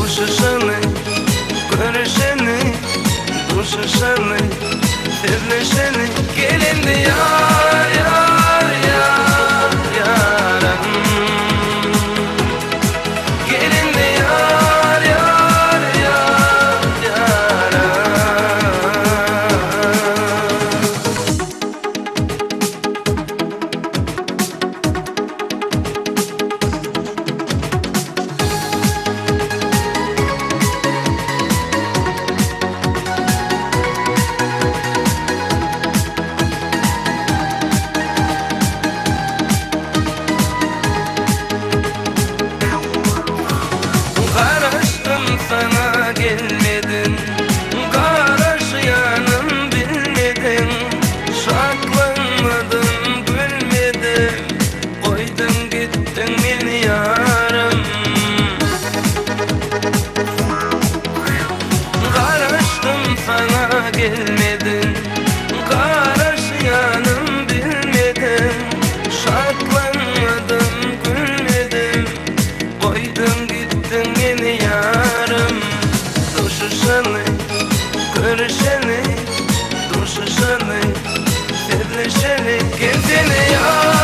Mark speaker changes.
Speaker 1: Koşuşanı, görüşeni, koşuşanı, sevleşeni, gelindi yar yar yar yaram. Gelindi yar yar yar yaram. Karıştım sana gelmedin, karışyanım bilmedin, şaklanmadın gülmedin, koydun gittin beni yarım. Karıştım sana gelmedin, karışyanım bilmedin, şaklanmadın gülmedin, koydun gittin beni yarım. Koşuşanı, görüşeni, koşuşanı, sevleşeni, kendini yar.